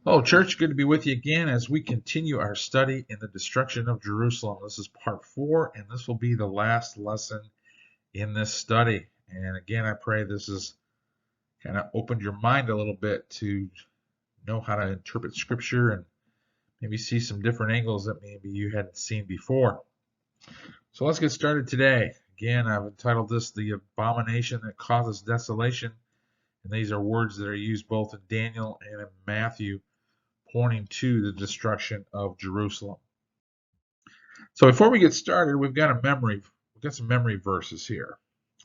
Hello, church. Good to be with you again as we continue our study in the destruction of Jerusalem. This is part 4, and this will be the last lesson in this study. And again, I pray this has kind of opened your mind a little bit to know how to interpret Scripture and maybe see some different angles that maybe you hadn't seen before. So let's get started today. Again, I've entitled this The Abomination That Causes Desolation. And these are words that are used both in Daniel and in Matthew, pointing to the destruction of Jerusalem. So before we get started, we've got some memory verses here,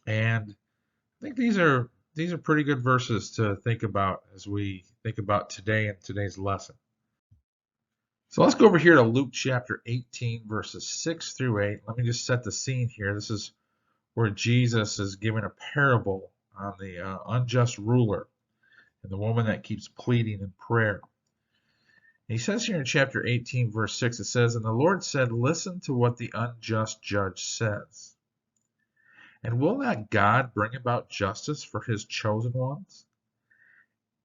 and I think these are pretty good verses to think about as we think about today and today's lesson. So let's go over here to Luke chapter 18, verses 6 through 8. Let me just set the scene here. This is where Jesus is giving a parable on the unjust ruler and the woman that keeps pleading in prayer. He says here in chapter 18, verse 6, it says, "And the Lord said, Listen to what the unjust judge says. And will not God bring about justice for his chosen ones,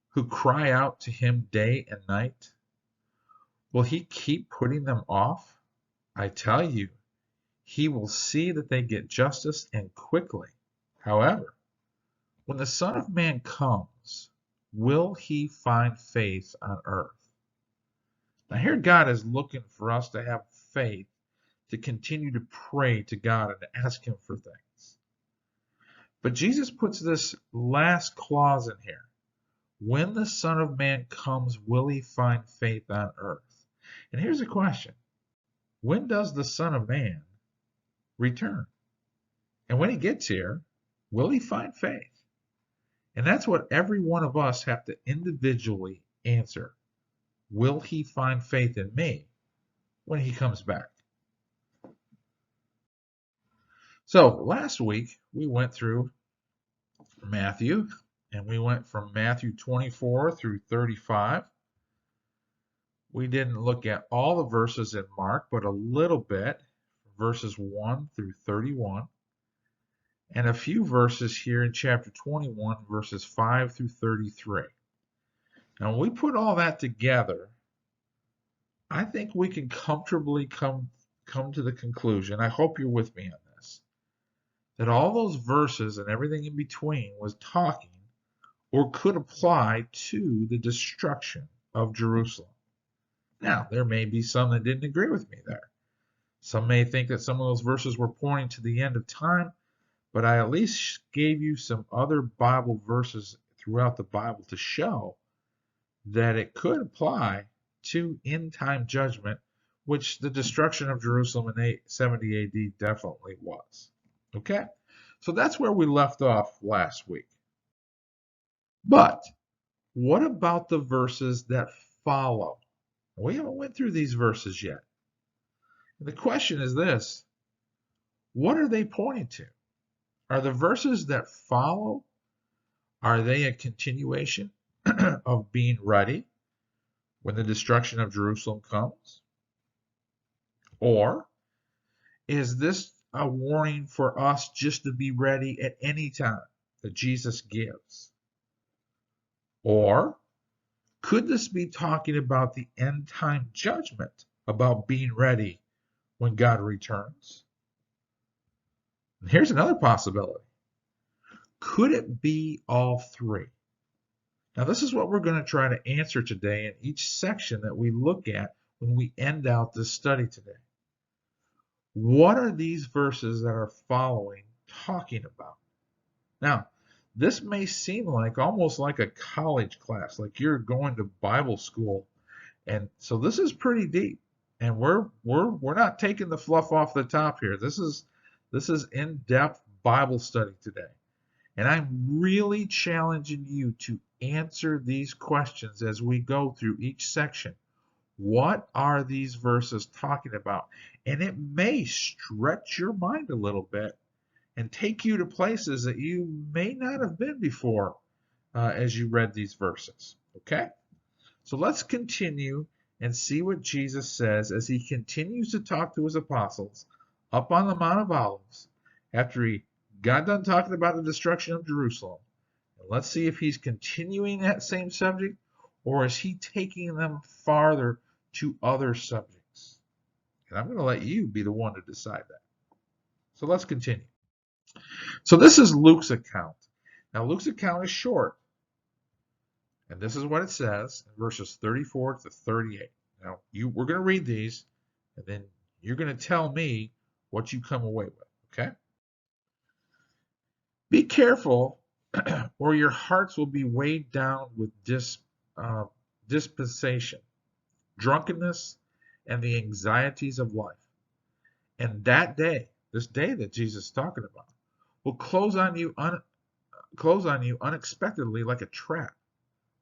who cry out to him day and night? Will he keep putting them off? I tell you, he will see that they get justice, and quickly. However, when the Son of Man comes, will he find faith on earth?" Now here God is looking for us to have faith, to continue to pray to God and to ask him for things. But Jesus puts this last clause in here. When the Son of Man comes, will he find faith on earth? And here's a question. When does the Son of Man return? And when he gets here, will he find faith? And that's what every one of us have to individually answer. Will he find faith in me when he comes back? So last week we went through Matthew, and we went from Matthew 24 through 35. We didn't look at all the verses in Mark, but a little bit, verses 1 through 31, and a few verses here in chapter 21, verses 5 through 33. Now, when we put all that together, I think we can comfortably come to the conclusion, I hope you're with me on this, that all those verses and everything in between was talking or could apply to the destruction of Jerusalem. Now, there may be some that didn't agree with me there. Some may think that some of those verses were pointing to the end of time, but I at least gave you some other Bible verses throughout the Bible to show that it could apply to end-time judgment, which the destruction of Jerusalem in 70 AD definitely was. Okay? So that's where we left off last week. But what about the verses that follow? We haven't went through these verses yet. And the question is this: what are they pointing to? Are the verses that follow, are they a continuation of being ready when the destruction of Jerusalem comes? Or is this a warning for us just to be ready at any time that Jesus gives? Or could this be talking about the end time judgment, about being ready when God returns? And here's another possibility. Could it be all three? Now, this is what we're going to try to answer today in each section that we look at when we end out this study today. What are these verses that are following talking about? Now, this may seem like almost like a college class, like you're going to Bible school, and so this is pretty deep. And we're not taking the fluff off the top here. This is in-depth Bible study today. And I'm really challenging you to answer these questions as we go through each section. What are these verses talking about? And it may stretch your mind a little bit and take you to places that you may not have been before as you read these verses. Okay? So let's continue and see what Jesus says as he continues to talk to his apostles up on the Mount of Olives after he got done talking about the destruction of Jerusalem. And let's see if he's continuing that same subject Or is he taking them farther to other subjects? And I'm going to let you be the one to decide that. So let's continue. So this is Luke's account. Now Luke's account is short. And this is what it says in verses 34 to 38. Now we're going to read these, and then you're going to tell me what you come away with. Okay? Be careful, or your hearts will be weighed down with dispensation, drunkenness, and the anxieties of life. And that day, this day that Jesus is talking about, will close on you unexpectedly like a trap,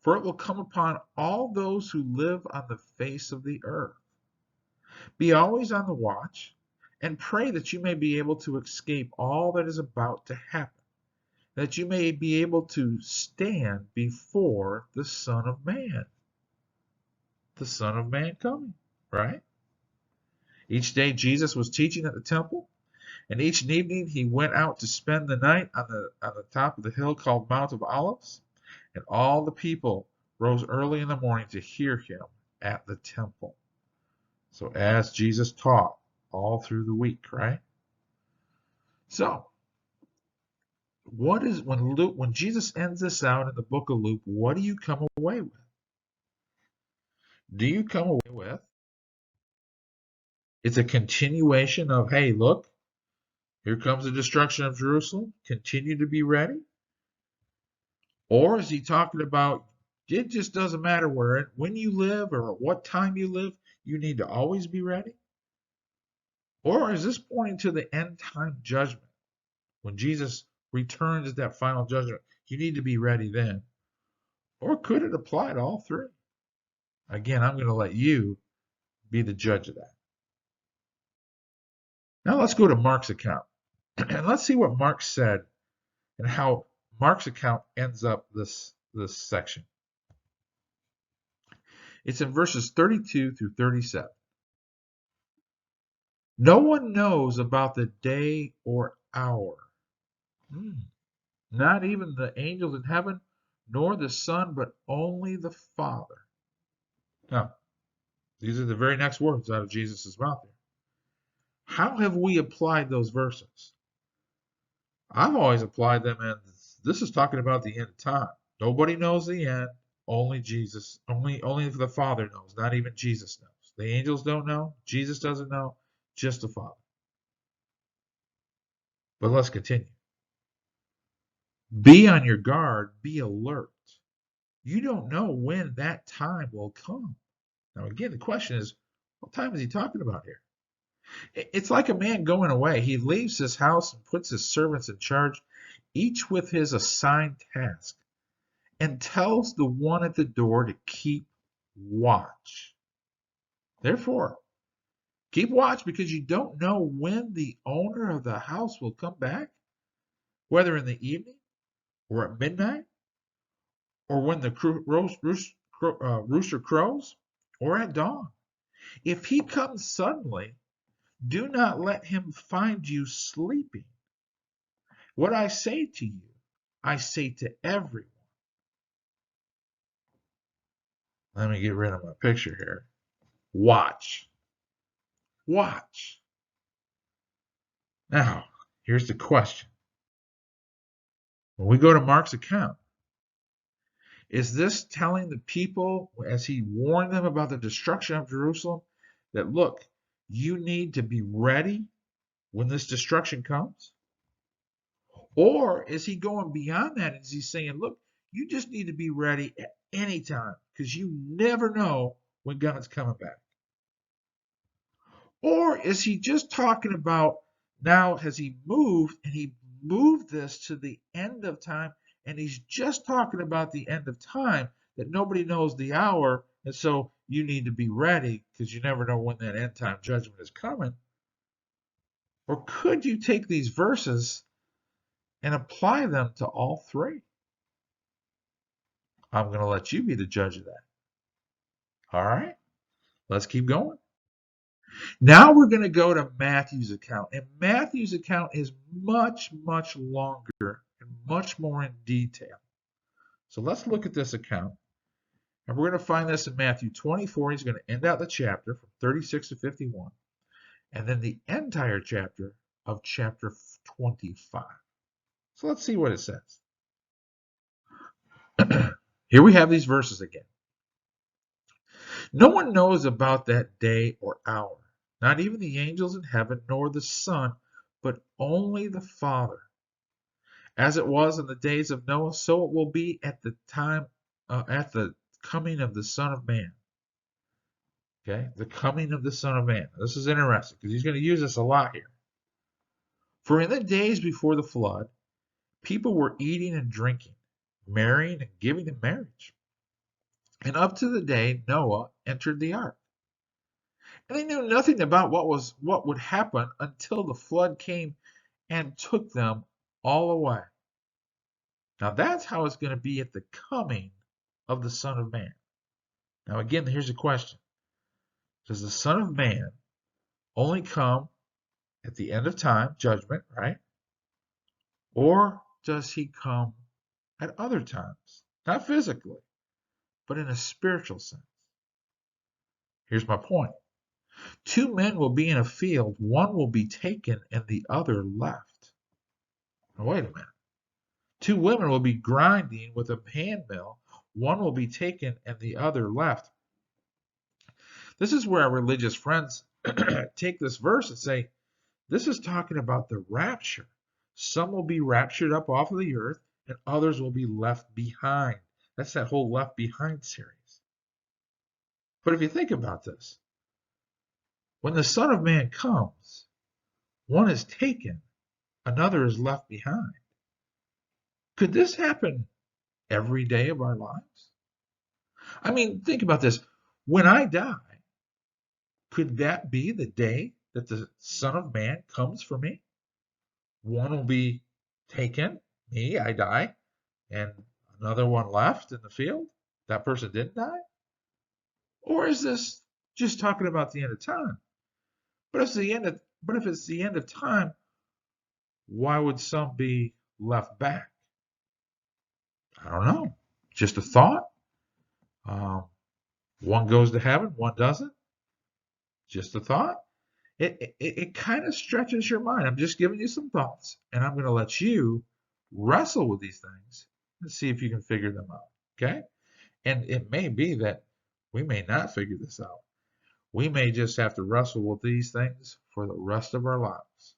for it will come upon all those who live on the face of the earth. Be always on the watch, and pray that you may be able to escape all that is about to happen, that you may be able to stand before the Son of Man. The Son of Man coming, right? Each day Jesus was teaching at the temple, and each evening he went out to spend the night on the top of the hill called Mount of Olives, and all the people rose early in the morning to hear him at the temple. So as Jesus taught all through the week, right? So when Jesus ends this out in the book of Luke, what do you come away with? Do you come away with it's a continuation of, hey, look, here comes the destruction of Jerusalem, continue to be ready? Or is he talking about it just doesn't matter when you live or what time you live, you need to always be ready? Or is this pointing to the end time judgment? When Jesus returns at that final judgment, you need to be ready then. Or could it apply to all three? Again, I'm going to let you be the judge of that. Now let's go to Mark's account. And let's see what Mark said and how Mark's account ends up this section. It's in verses 32 through 37. No one knows about the day or hour. Not even the angels in heaven, nor the Son, but only the Father. Now, these are the very next words out of Jesus' mouth here. How have we applied those verses? I've always applied them as this is talking about the end of time. Nobody knows the end. Only Jesus, only the Father knows. Not even Jesus knows. The angels don't know. Jesus doesn't know. Just the Father. But let's continue. Be on your guard. Be alert. You don't know when that time will come. Now, again, the question is, what time is he talking about here? It's like a man going away. He leaves his house and puts his servants in charge, each with his assigned task, and tells the one at the door to keep watch. Therefore, keep watch because you don't know when the owner of the house will come back, whether in the evening or at midnight, or when the rooster crows, or at dawn. If he comes suddenly, do not let him find you sleeping. What I say to you, I say to everyone. Let me get rid of my picture here. Watch. Watch. Now, here's the question. When we go to Mark's account, is this telling the people, as he warned them about the destruction of Jerusalem, that look, you need to be ready when this destruction comes? Or is he going beyond that? Is he saying, look, you just need to be ready at any time because you never know when God's coming back? Or is he just talking about now has he moved and he moved this to the end of time and he's just talking about the end of time that nobody knows the hour and so you need to be ready because you never know when that end time judgment is coming? Or could you take these verses and apply them to all three? I'm going to let you be the judge of that. All right, let's keep going. Now we're going to go to Matthew's account. And Matthew's account is much, much longer and much more in detail. So let's look at this account. And we're going to find this in Matthew 24. He's going to end out the chapter from 36 to 51. And then the entire chapter of chapter 25. So let's see what it says. Here we have these verses again. No one knows about that day or hour, not even the angels in heaven, nor the Son, but only the Father. As it was in the days of Noah, so it will be at the coming of the Son of Man. Okay, the coming of the Son of Man. This is interesting because he's going to use this a lot here. For in the days before the flood, people were eating and drinking, marrying and giving in marriage, and up to the day Noah entered the ark. And they knew nothing about what would happen until the flood came and took them all away. Now that's how it's going to be at the coming of the Son of Man. Now again, here's a question. Does the Son of Man only come at the end of time, judgment, right? Or does he come at other times? Not physically, but in a spiritual sense. Here's my point. Two men will be in a field, one will be taken and the other left. Now, wait a minute. Two women will be grinding with a hand mill, one will be taken and the other left. This is where our religious friends take this verse and say, this is talking about the rapture. Some will be raptured up off of the earth and others will be left behind. That's that whole Left Behind series. But if you think about this, when the Son of Man comes, one is taken, another is left behind. Could this happen every day of our lives? I mean, think about this. When I die, could that be the day that the Son of Man comes for me? One will be taken, me, I die, and another one left in the field. That person didn't die? Or is this just talking about the end of time? But if it's the end of time, why would some be left back? I don't know. Just a thought. One goes to heaven, one doesn't. Just a thought. It kind of stretches your mind. I'm just giving you some thoughts, and I'm going to let you wrestle with these things and see if you can figure them out. Okay? And it may be that we may not figure this out. We may just have to wrestle with these things for the rest of our lives.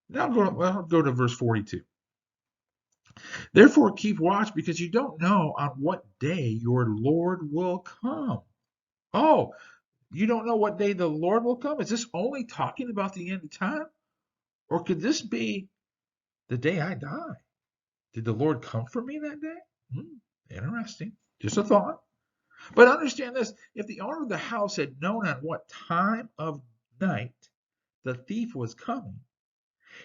Now I'll go to verse 42. Therefore keep watch, because you don't know on what day your Lord will come. Oh, you don't know what day the Lord will come? Is this only talking about the end of time? Or could this be the day I die? Did the Lord come for me that day? Interesting. Just a thought. But understand this, if the owner of the house had known on what time of night the thief was coming,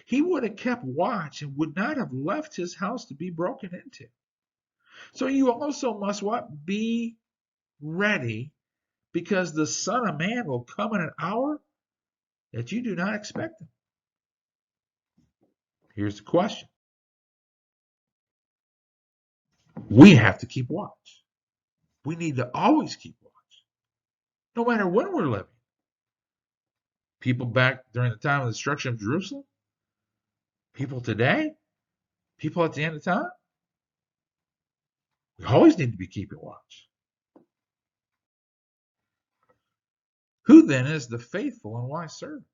he would have kept watch and would not have left his house to be broken into. So you also must what? Be ready, because the Son of Man will come in an hour that you do not expect him. Here's the question. We have to keep watch. We need to always keep watch, no matter when we're living. People back during the time of the destruction of Jerusalem, people today, people at the end of time, we always need to be keeping watch. Who then is the faithful and wise servant,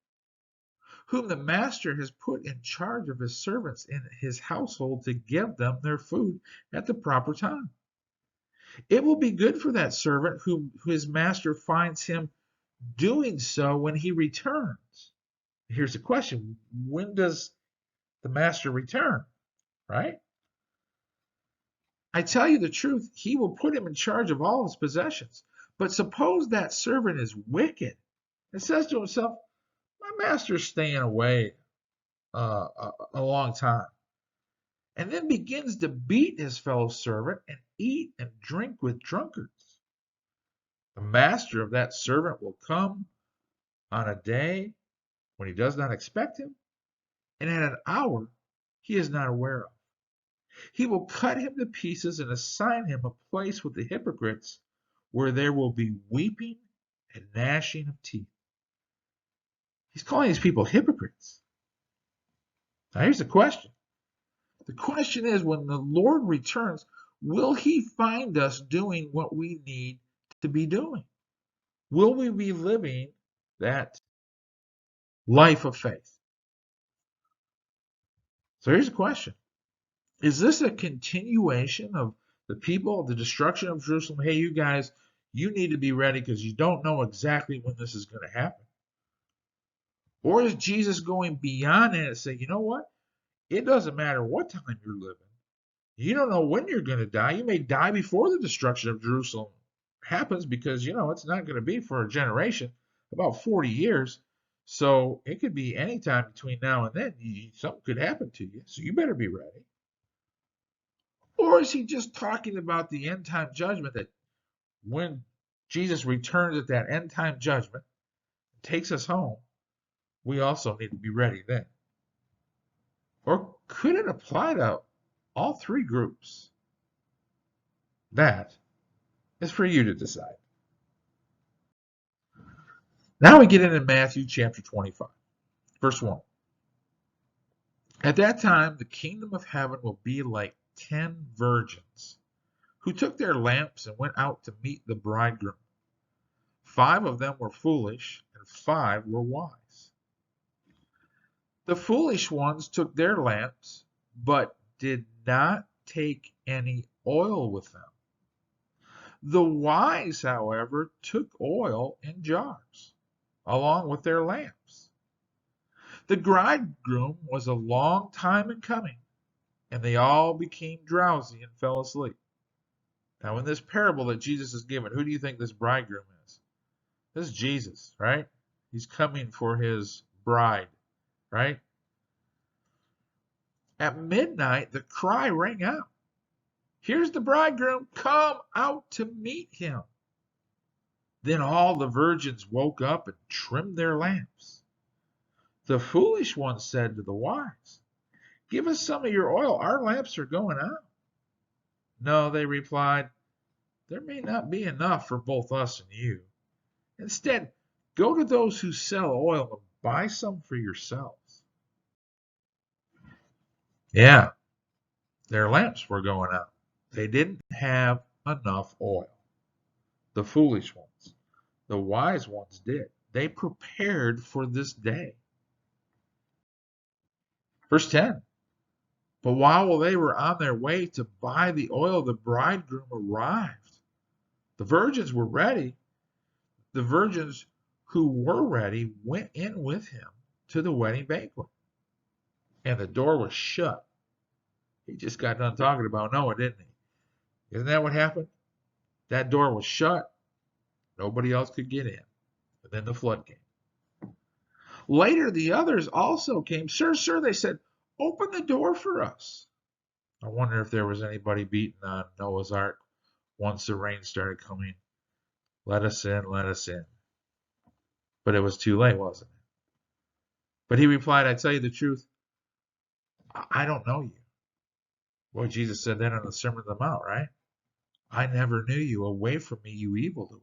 whom the master has put in charge of his servants in his household to give them their food at the proper time? It will be good for that servant whom his master finds him doing so when he returns. Here's the question. When does the master return? Right? I tell you the truth, he will put him in charge of all his possessions. But suppose that servant is wicked and says to himself, my master's staying away a long time, and then begins to beat his fellow servant and eat and drink with drunkards. The master of that servant will come on a day when he does not expect him, and at an hour he is not aware of. He will cut him to pieces and assign him a place with the hypocrites where there will be weeping and gnashing of teeth. He's calling these people hypocrites. Now here's the question. The question is, when the Lord returns, will he find us doing what we need to be doing? Will we be living that life of faith? So here's the question. Is this a continuation of the people of the destruction of Jerusalem? Hey, you guys, you need to be ready because you don't know exactly when this is going to happen. Or is Jesus going beyond that and saying, you know what? It doesn't matter what time you're living. You don't know when you're going to die. You may die before the destruction of Jerusalem happens because, it's not going to be for a generation, about 40 years. So it could be any time between now and then. Something could happen to you. So you better be ready. Or is he just talking about the end time judgment, that when Jesus returns at that end time judgment, takes us home, we also need to be ready then? Or could it apply to all three groups? That is for you to decide. Now we get into Matthew chapter 25, verse 1. At that time, the kingdom of heaven will be like 10 virgins who took their lamps and went out to meet the bridegroom. 5 of them were foolish, and 5 were wise. The foolish ones took their lamps, but did not take any oil with them. The wise, however, took oil in jars, along with their lamps. The bridegroom was a long time in coming, and they all became drowsy and fell asleep. Now, in this parable that Jesus is given, who do you think this bridegroom is? This is Jesus, right? He's coming for his bride, right? At midnight, the cry rang out. Here's the bridegroom, come out to meet him. Then all the virgins woke up and trimmed their lamps. The foolish one said to the wise, give us some of your oil, our lamps are going out. No, they replied, there may not be enough for both us and you. Instead, go to those who sell oil and buy some for yourselves. Yeah, their lamps were going out. They didn't have enough oil. The foolish ones. The wise ones did. They prepared for this day. Verse 10. But while they were on their way to buy the oil, the bridegroom arrived. The virgins were ready. The virgins who were ready went in with him to the wedding banquet. And the door was shut. He just got done talking about Noah, didn't he? Isn't that what happened? That door was shut. Nobody else could get in. And then the flood came. Later, the others also came. Sir, sir, they said, open the door for us. I wonder if there was anybody beating on Noah's Ark once the rain started coming. Let us in, let us in. But it was too late, wasn't it? But he replied, I tell you the truth, I don't know you. Boy, Jesus said that on the Sermon on the Mount, right? I never knew you. Away from me, you evildoers.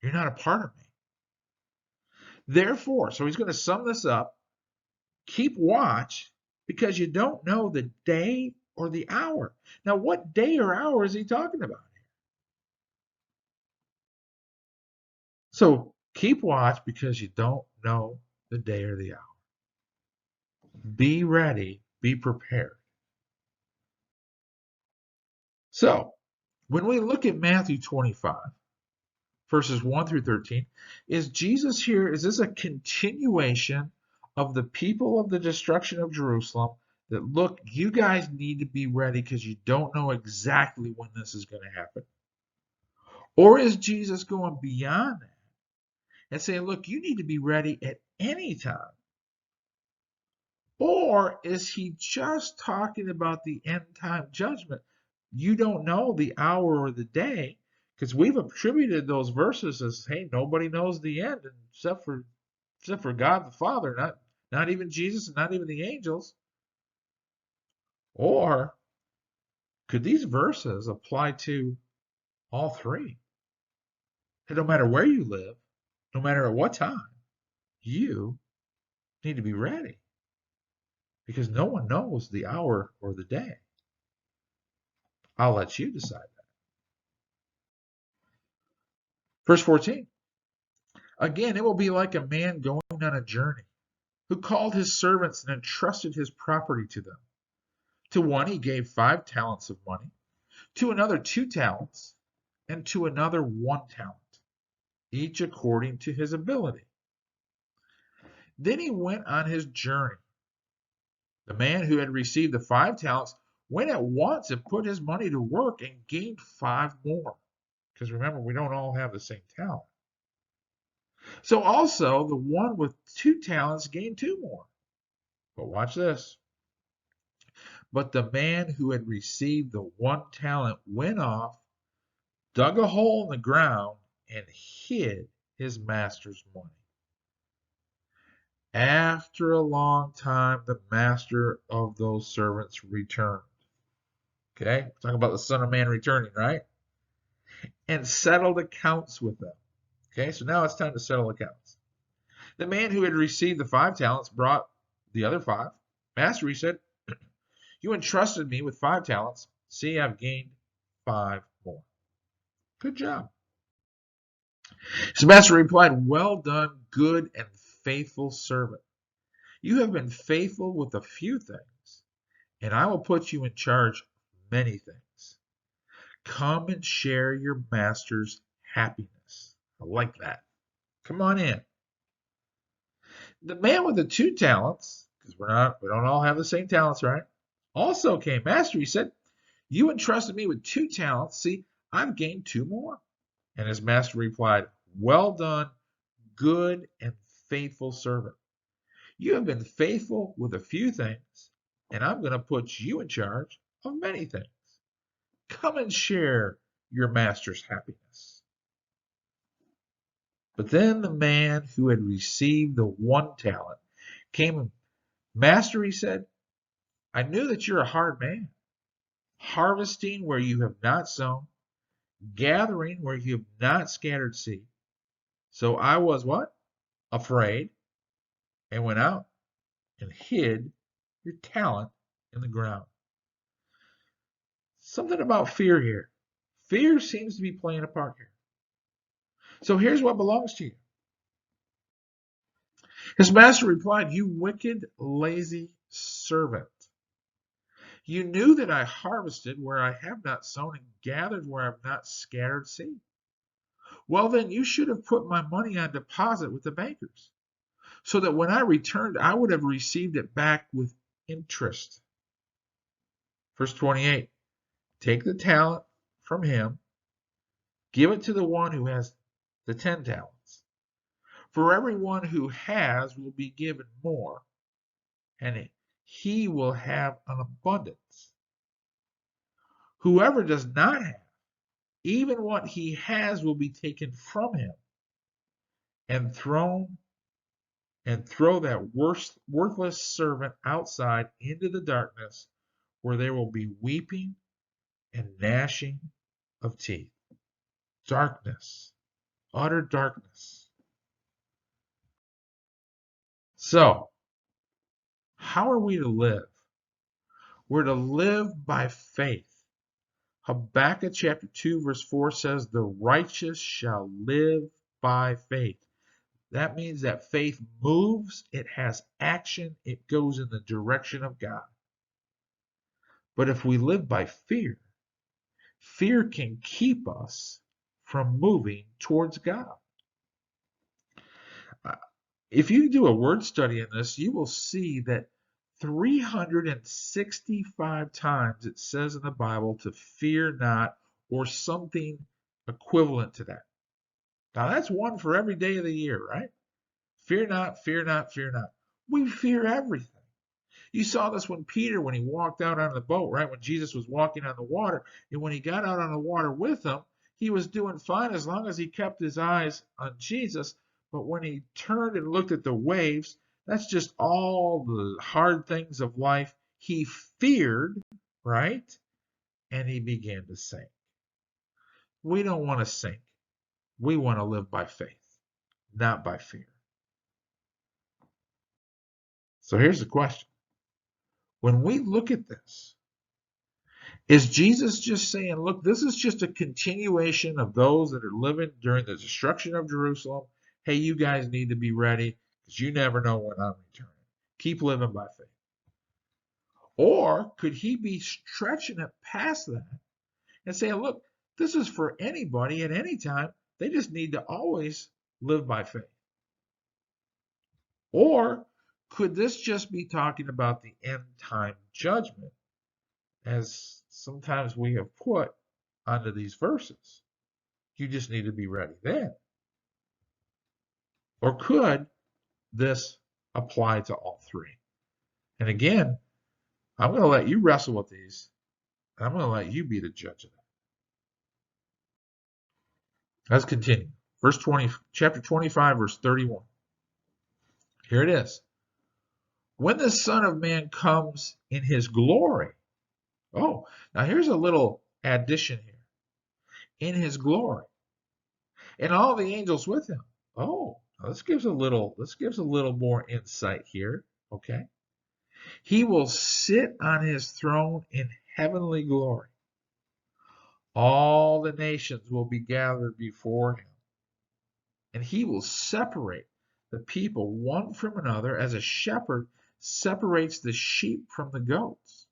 You're not a part of me. Therefore, so he's going to sum this up. Keep watch, because you don't know the day or the hour. Now, what day or hour is he talking about here? So keep watch, because you don't know the day or the hour. Be ready, be prepared. So when we look at Matthew 25, verses 1 through 13, is Jesus here, is this a continuation of the people of the destruction of Jerusalem that, look, you guys need to be ready because you don't know exactly when this is going to happen? Or is Jesus going beyond that and saying, look, you need to be ready at any time? Or is he just talking about the end time judgment? You don't know the hour or the day, because we've attributed those verses as, hey, nobody knows the end except for God the Father, not even Jesus and not even the angels. Or Could these verses apply to all three? And no matter where you live, no matter at what time, you need to be ready because no one knows the hour or the day. I'll let you decide that. Verse 14. Again, it will be like a man going on a journey who called his servants and entrusted his property to them. To one he gave 5 talents of money, to another 2 talents, and to another 1 talent, each according to his ability. Then he went on his journey. The man who had received the 5 talents went at once and put his money to work and gained 5 more. Because remember, we don't all have the same talent. So also the one with 2 talents gained 2 more. But watch this. But the man who had received the 1 talent went off, dug a hole in the ground, and hid his master's money. After a long time, the master of those servants returned. Okay, we're talking about the Son of Man returning, right? And settled accounts with them. Okay, so now it's time to settle accounts. The man who had received the 5 talents brought the other 5. Master, he said, you entrusted me with 5 talents. See, I've gained 5 more. Good job. His master replied, well done, good and faithful servant. You have been faithful with a few things, and I will put you in charge of many things. Come and share your master's happiness. I like that. Come on in. The man with the 2 talents, because we don't all have the same talents, right? Also came. Master, he said, you entrusted me with 2 talents. See, I've gained 2 more. And his master replied, well done, good and faithful servant. You have been faithful with a few things, and I'm going to put you in charge of many things. Come and share your master's happiness. But then the man who had received the 1 talent came. Master, he said, I knew that you're a hard man, harvesting where you have not sown, gathering where you have not scattered seed. So I was what? Afraid, and went out and hid your talent in the ground. Something about fear here. Fear seems to be playing a part here. So here's what belongs to you. His master replied, you wicked, lazy servant. You knew that I harvested where I have not sown and gathered where I have not scattered seed. Well, then you should have put my money on deposit with the bankers, so that when I returned, I would have received it back with interest. Verse 28, take the talent from him, give it to the one who has the 10 talents. For everyone who has will be given more, and he will have an abundance. Whoever does not have, even what he has will be taken from him and throw that worthless servant outside into the darkness where there will be weeping and gnashing of teeth. Darkness, utter darkness. So, how are we to live? We're to live by faith. Habakkuk chapter 2 verse 4 says, the righteous shall live by faith. That means that faith moves, it has action, it goes in the direction of God. But if we live by fear, fear can keep us from moving towards God. If you do a word study in this, you will see that 365 times it says in the Bible to fear not, or something equivalent to that. Now that's one for every day of the year, right? Fear not, fear not, fear not. We fear everything. You saw this when he walked out on the boat, right? When Jesus was walking on the water, and when he got out on the water with them, he was doing fine as long as he kept his eyes on Jesus. But when he turned and looked at the waves, that's just all the hard things of life. He feared, right? and he began to sink. We don't want to sink. We want to live by faith, not by fear. So here's the question. When we look at this, is Jesus just saying, look, this is just a continuation of those that are living during the destruction of Jerusalem? Hey, you guys need to be ready because you never know when I'm returning. Keep living by faith. Or could he be stretching it past that and saying, look, this is for anybody at any time. They just need to always live by faith. Or could this just be talking about the end time judgment, as sometimes we have put onto these verses? You just need to be ready then. Or could this apply to all three? And again, I'm going to let you wrestle with these, and I'm going to let you be the judge of that. Let's continue. Verse 20, chapter 25, verse 31. Here it is. When the Son of Man comes in his glory. Oh, now here's a little addition here. In his glory. And all the angels with him. Oh, this gives a little more insight here. Okay. He will sit on his throne in heavenly glory. All the nations will be gathered before him. And he will separate the people one from another as a shepherd separates the sheep from the goats.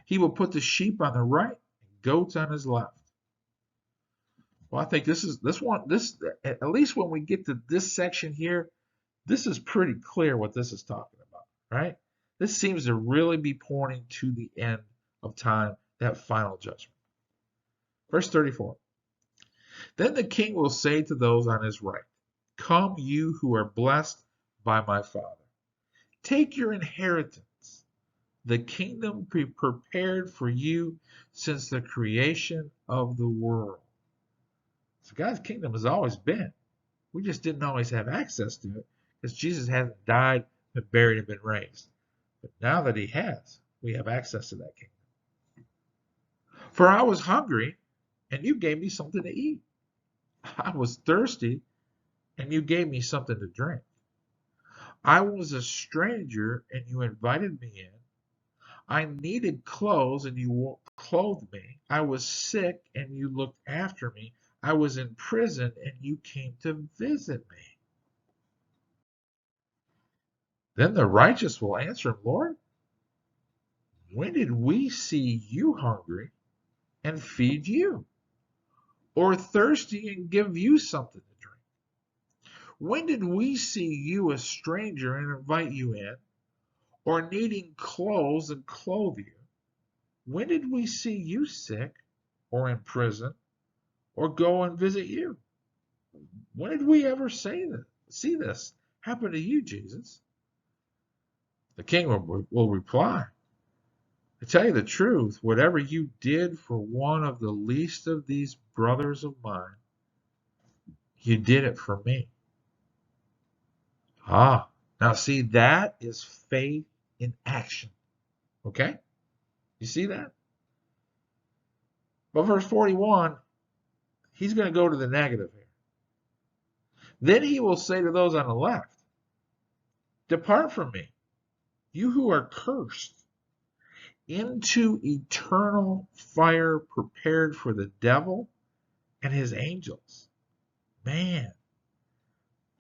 He will put the sheep on the right and goats on his left. Well, I think this at least when we get to this section here, this is pretty clear what this is talking about, right? This seems to really be pointing to the end of time, that final judgment. Verse 34. Then the king will say to those on his right, come, you who are blessed by my Father. Take your inheritance, the kingdom prepared for you since the creation of the world. So God's kingdom has always been. We just didn't always have access to it because Jesus hasn't died, been buried, and been raised. But now that he has, we have access to that kingdom. For I was hungry, and you gave me something to eat. I was thirsty, and you gave me something to drink. I was a stranger, and you invited me in. I needed clothes, and you clothed me. I was sick, and you looked after me. I was in prison, and you came to visit me. Then the righteous will answer him, Lord, when did we see you hungry and feed you, or thirsty and give you something to drink? When did we see you a stranger and invite you in, or needing clothes and clothe you? When did we see you sick or in prison, or go and visit you? When did we ever see this happen to you, Jesus? The king will reply, to tell you the truth, whatever you did for one of the least of these brothers of mine, you did it for me. Now see, that is faith in action. Okay? You see that? But verse 41, he's going to go to the negative here. Then he will say to those on the left, depart from me, you who are cursed, into eternal fire prepared for the devil and his angels. Man,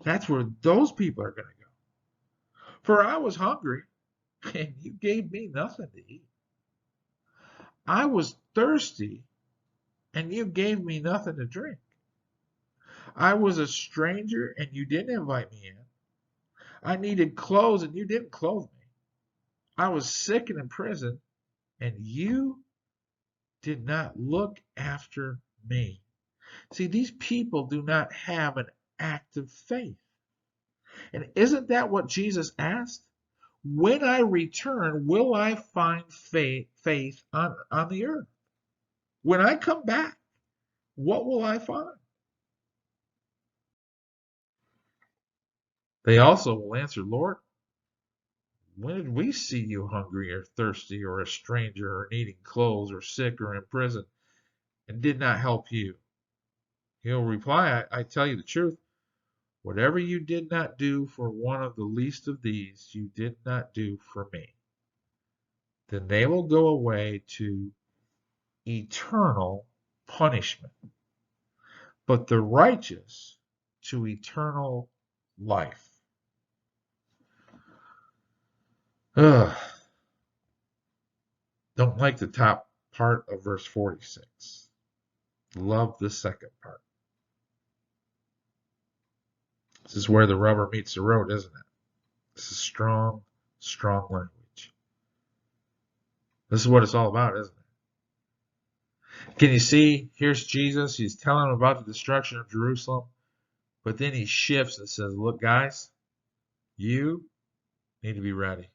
that's where those people are going to go. For I was hungry, and you gave me nothing to eat. I was thirsty, and you gave me nothing to drink. I was a stranger, and you didn't invite me in. I needed clothes, and you didn't clothe me. I was sick and in prison, and you did not look after me. See, these people do not have an active faith. And isn't that what Jesus asked? When I return, will I find faith on the earth? When I come back, what will I find? They also will answer, Lord, When did we see you hungry or thirsty or a stranger or needing clothes or sick or in prison and did not help you? He'll reply, I tell you the truth. Whatever you did not do for one of the least of these, you did not do for me. Then they will go away to eternal punishment, but the righteous to eternal life. Ugh. Don't like the top part of verse 46. Love the second part. This is where the rubber meets the road, isn't it? This is strong, strong language. This is what it's all about, isn't it? Can you see? Here's Jesus. He's telling them about the destruction of Jerusalem. But then he shifts and says, look, guys, you need to be ready.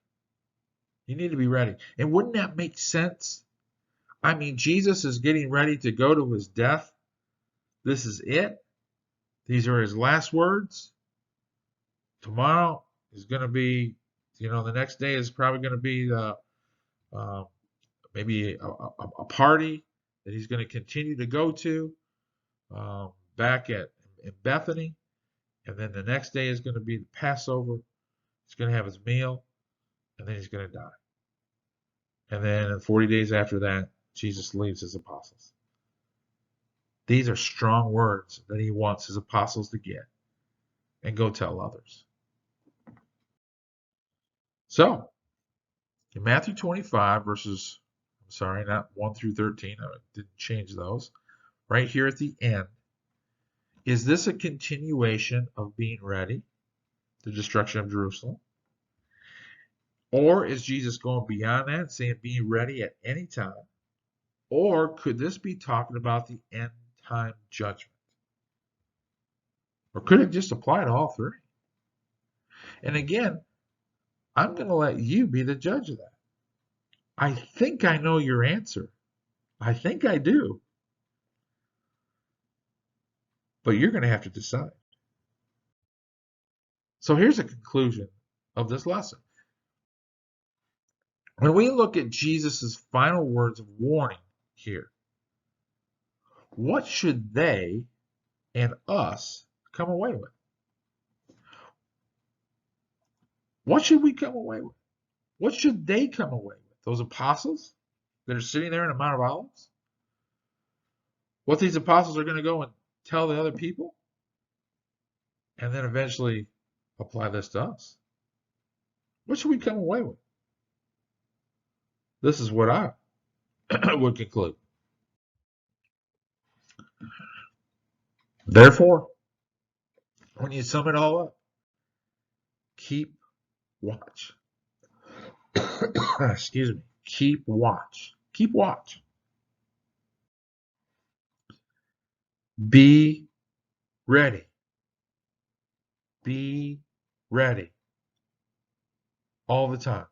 You need to be ready. And wouldn't that make sense? I mean, Jesus is getting ready to go to his death. This is it. These are his last words. Tomorrow is going to be, the next day is probably going to be maybe a party that he's going to continue to go to back in Bethany. And then the next day is going to be the Passover. He's going to have his meal, and then he's going to die. And then 40 days after that, Jesus leaves his apostles. These are strong words that he wants his apostles to get and go tell others. So, in Matthew 25, verses, not 1 through 13, I didn't change those. Right here at the end, is this a continuation of being ready, the destruction of Jerusalem? Or is Jesus going beyond that, saying being ready at any time? Or could this be talking about the end time judgment? Or could it just apply to all three? And again, I'm going to let you be the judge of that. I think I know your answer. I think I do. But you're going to have to decide. So here's a conclusion of this lesson. When we look at Jesus' final words of warning here, what should they and us come away with? What should we come away with? What should they come away with? Those apostles that are sitting there in the Mount of Olives? What these apostles are going to go and tell the other people? And then eventually apply this to us. What should we come away with? This is what I would conclude. Therefore, when you sum it all up, keep watch. Excuse me. Keep watch. Keep watch. Be ready. Be ready. All the time.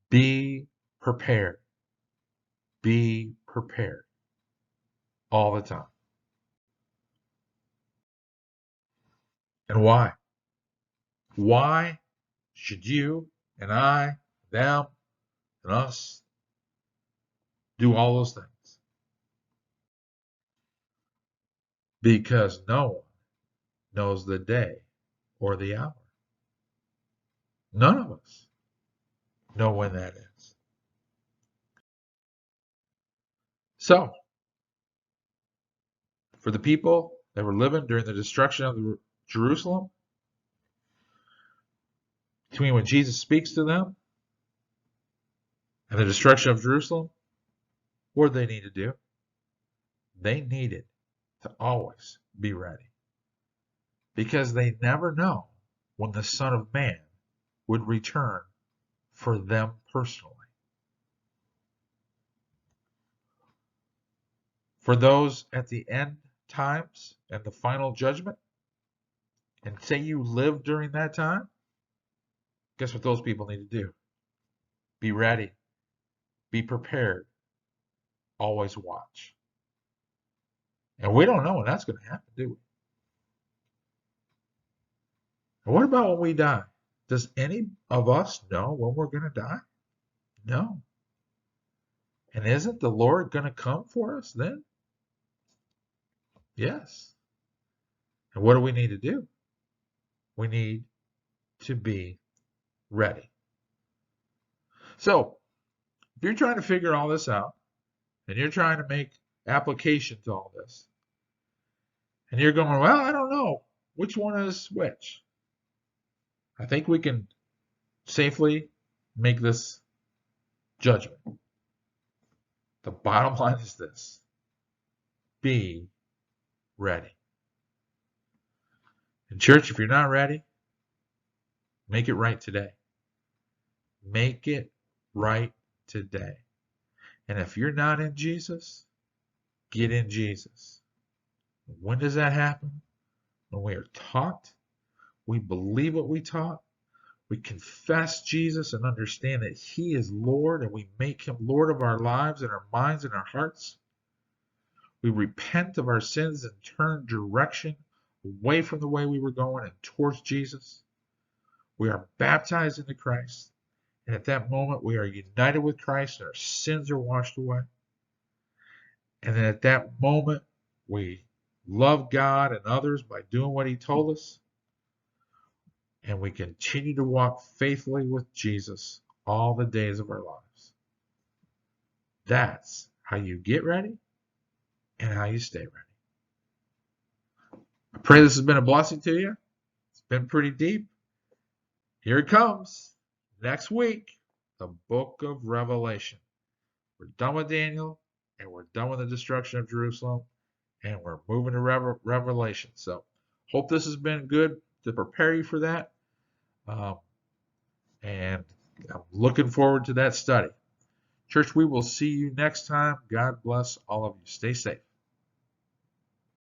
Be prepared. Be prepared. All the time. And why? Why should you and I, them, and us do all those things? Because no one knows the day or the hour. None of us know when that is. So, for the people that were living during the destruction of Jerusalem, between when Jesus speaks to them and the destruction of Jerusalem, what do they need to do? They needed to always be ready. Because they never know when the Son of Man would return for them personally. For those at the end times and the final judgment, and say you live during that time, guess what those people need to do? Be ready. Be prepared. Always watch. And we don't know when that's going to happen, do we? And what about when we die? Does any of us know when we're going to die? No. And isn't the Lord going to come for us then? Yes. And what do we need to do? We need to be ready. So, if you're trying to figure all this out, and you're trying to make application to all this, and you're going, well, I don't know which one is which. I think we can safely make this judgment. The bottom line is this: be ready. In church, if you're not ready, make it right today. Make it right today. And if you're not in Jesus, get in Jesus. When does that happen? When we are taught, we believe what we taught, we confess Jesus and understand that He is Lord, and we make Him Lord of our lives and our minds and our hearts. We repent of our sins and turn direction away from the way we were going and towards Jesus. We are baptized into Christ, and at that moment we are united with Christ and our sins are washed away. And then at that moment we love God and others by doing what He told us. And we continue to walk faithfully with Jesus all the days of our lives. That's how you get ready and how you stay ready. I pray this has been a blessing to you. It's been pretty deep. Here it comes. Next week, the book of Revelation. We're done with Daniel, and we're done with the destruction of Jerusalem, and we're moving to Revelation. So, hope this has been good to prepare you for that. And I'm looking forward to that study. Church, we will see you next time. God bless all of you. Stay safe.